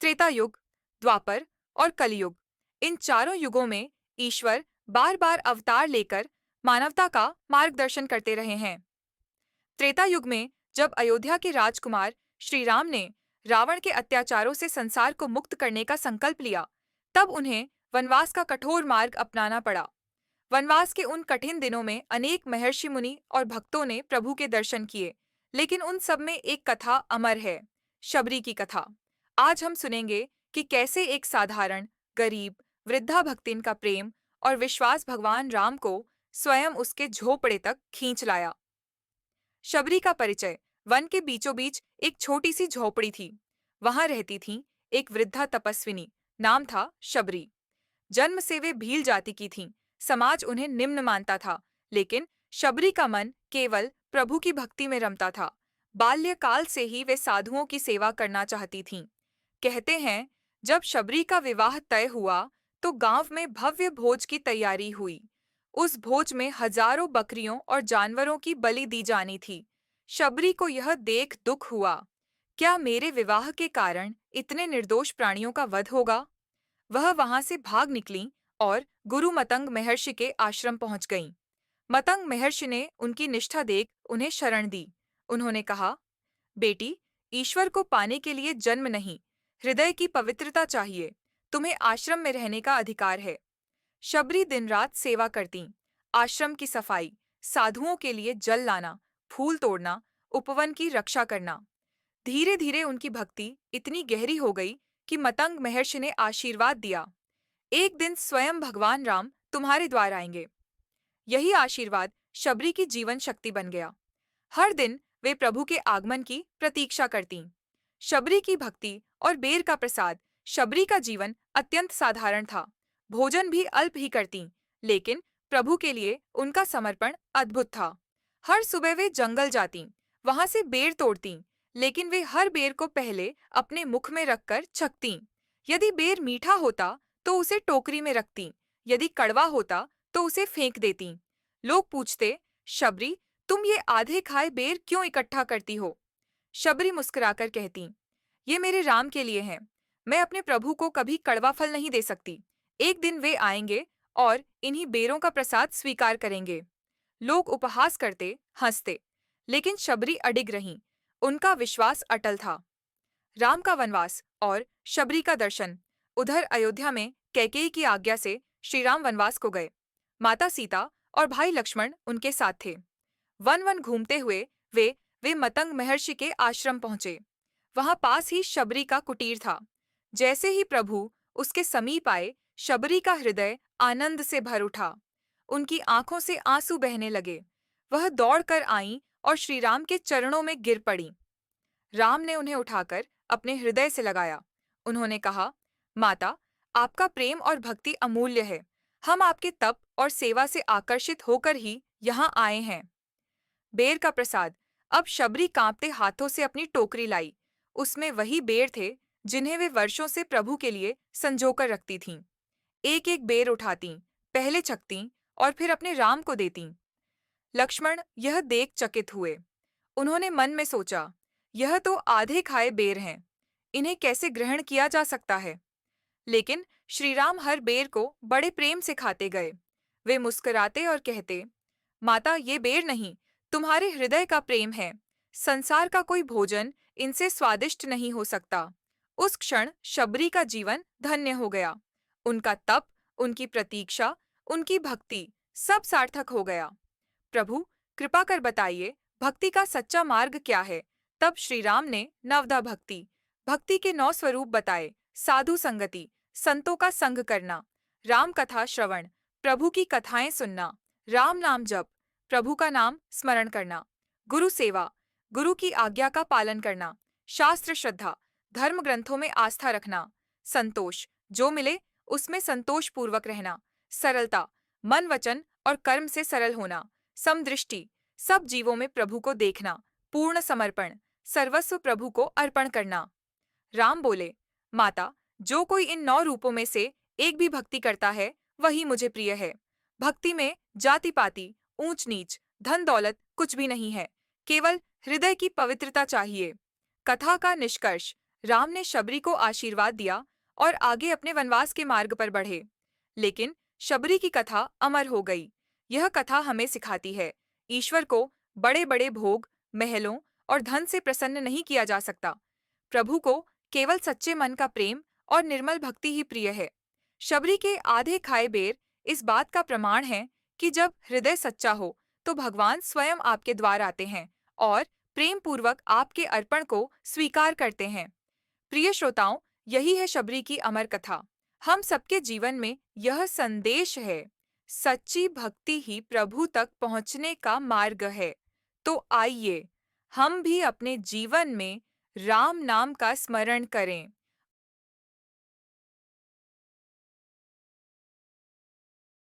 त्रेता युग, द्वापर और कलयुग, इन चारों युगों में ईश्वर बार बार अवतार लेकर मानवता का मार्गदर्शन करते रहे हैं। त्रेता युग में जब अयोध्या के राजकुमार श्री राम ने रावण के अत्याचारों से संसार को मुक्त करने का संकल्प लिया, तब उन्हें वनवास का कठोर मार्ग अपनाना पड़ा। वनवास के उन कठिन दिनों में अनेक महर्षि मुनि और भक्तों ने प्रभु के दर्शन किए, लेकिन उन सब में एक कथा अमर है, शबरी की कथा। आज हम सुनेंगे कि कैसे एक साधारण, गरीब, वृद्धा भक्तिन का प्रेम और विश्वास भगवान राम को स्वयं उसके झोपड़े तक खींच लाया। शबरी का परिचय। वन के बीचों बीच एक छोटी सी झोपड़ी थी। वहां रहती थी एक वृद्धा तपस्विनी, नाम था शबरी। जन्म से वे भील जाति की थीं। समाज उन्हें निम्न मानता था, लेकिन शबरी का मन केवल प्रभु की भक्ति में रमता था। बाल्यकाल से ही वे साधुओं की सेवा करना चाहती थीं। कहते हैं, जब शबरी का विवाह तय हुआ तो गांव में भव्य भोज की तैयारी हुई। उस भोज में हजारों बकरियों और जानवरों की बलि दी जानी थी। शबरी को यह देख दुख हुआ। क्या मेरे विवाह के कारण इतने निर्दोष प्राणियों का वध होगा? वह वहां से भाग निकली और गुरु मतंग महर्षि के आश्रम पहुंच गईं। मतंग महर्षि ने उनकी निष्ठा देख उन्हें शरण दी। उन्होंने कहा, बेटी, ईश्वर को पाने के लिए जन्म नहीं, हृदय की पवित्रता चाहिए। तुम्हें आश्रम में रहने का अधिकार है। शबरी दिन रात सेवा करती, आश्रम की सफाई, साधुओं के लिए जल लाना, फूल तोड़ना, उपवन की रक्षा करना। धीरे धीरे उनकी भक्ति इतनी गहरी हो गई कि मतंग महर्षि ने आशीर्वाद दिया, एक दिन स्वयं भगवान राम तुम्हारे द्वार आएंगे। यही आशीर्वाद शबरी की जीवन शक्ति बन गया। हर दिन वे प्रभु के आगमन की प्रतीक्षा करतीं। शबरी की भक्ति और बेर का प्रसाद। शबरी का जीवन अत्यंत साधारण था। भोजन भी अल्प ही करतीं, लेकिन प्रभु के लिए उनका समर्पण अद्भुत था। हर सुबह वे जंगल जातीं, वहां से बेर तोड़तीं, लेकिन वे हर बेर को पहले अपने मुख में रखकर चखतीं। यदि बेर मीठा होता तो उसे टोकरी में रखतीं, यदि कड़वा होता तो उसे फेंक देतीं। लोग पूछते, शबरी, तुम ये आधे खाए बेर क्यों इकट्ठा करती हो? शबरी मुस्कुराकर कहती, ये मेरे राम के लिए हैं। मैं अपने प्रभु को कभी कड़वा फल नहीं दे सकती। एक दिन वे आएंगे और इन्हीं बेरों का प्रसाद स्वीकार करेंगे। लोग उपहास करते, हंसते, लेकिन शबरी अडिग रहीं। उनका विश्वास अटल था। राम का वनवास और शबरी का दर्शन। उधर अयोध्या में कैकेयी की आज्ञा से श्री राम वनवास को गए। माता सीता और भाई लक्ष्मण उनके साथ थे। वन वन घूमते हुए वे मतंग महर्षि के आश्रम पहुंचे। वहां पास ही शबरी का कुटीर था। जैसे ही प्रभु उसके समीप आए, शबरी का हृदय आनंद से भर उठा। उनकी आंखों से आंसू बहने लगे। वह दौड़कर आईं और श्री राम के चरणों में गिर पड़ी। राम ने उन्हें उठाकर अपने हृदय से लगाया। उन्होंने कहा, माता, आपका प्रेम और भक्ति अमूल्य है। हम आपके तप और सेवा से आकर्षित होकर ही यहाँ आए हैं। बेर का प्रसाद। अब शबरी कांपते हाथों से अपनी टोकरी लाई। उसमें वही बेर थे जिन्हें वे वर्षों से प्रभु के लिए संजोकर रखती थीं। एक एक बेर उठातीं, पहले चखतीं और फिर अपने राम को देतीं। लक्ष्मण यह देख चकित हुए। उन्होंने मन में सोचा, यह तो आधे खाए बेर हैं, इन्हें कैसे ग्रहण किया जा सकता है? लेकिन श्रीराम हर बेर को बड़े प्रेम से खाते गए। वे मुस्कुराते और कहते, माता, ये बेर नहीं, तुम्हारे हृदय का प्रेम है। संसार का कोई भोजन इनसे स्वादिष्ट नहीं हो सकता। उस क्षण शबरी का जीवन धन्य हो गया। उनका तप, उनकी प्रतीक्षा, उनकी भक्ति, सब सार्थक हो गया। प्रभु, कृपा कर बताइए, भक्ति का सच्चा मार्ग क्या है? तब श्री राम ने नवधा भक्ति, भक्ति के 9 स्वरूप बताए। साधु संगति, संतों का संग करना, राम कथा श्रवण, प्रभु की कथाएं सुनना, राम नाम जप, प्रभु का नाम स्मरण करना, गुरु सेवा, गुरु की आज्ञा का पालन करना, शास्त्र श्रद्धा, धर्म ग्रंथों में आस्था रखना, संतोष, जो मिले उसमें संतोष पूर्वक रहना, सरलता, मन वचन और कर्म से सरल होना, समदृष्टि, सब जीवों में प्रभु को देखना, पूर्ण समर्पण, सर्वस्व प्रभु को अर्पण करना। राम बोले, माता, जो कोई इन 9 रूपों में से एक भी भक्ति करता है, वही मुझे प्रिय है। भक्ति में जाति पाति, ऊंच नीच, धन दौलत कुछ भी नहीं है, केवल हृदय की पवित्रता चाहिए। कथा का निष्कर्ष। राम ने शबरी को आशीर्वाद दिया और आगे अपने वनवास के मार्ग पर बढ़े। लेकिन शबरी की कथा अमर हो गई। यह कथा हमें सिखाती है, ईश्वर को बड़े बड़े भोग, महलों और धन से प्रसन्न नहीं किया जा सकता। प्रभु को केवल सच्चे मन का प्रेम और निर्मल भक्ति ही प्रिय है। शबरी के आधे खाए बेर इस बात का प्रमाण है कि जब हृदय सच्चा हो तो भगवान स्वयं आपके द्वार आते हैं और प्रेम पूर्वक आपके अर्पण को स्वीकार करते हैं। प्रिय श्रोताओं, यही है शबरी की अमर कथा। हम सबके जीवन में यह संदेश है, सच्ची भक्ति ही प्रभु तक पहुंचने का मार्ग है। तो आइए हम भी अपने जीवन में राम नाम का स्मरण करें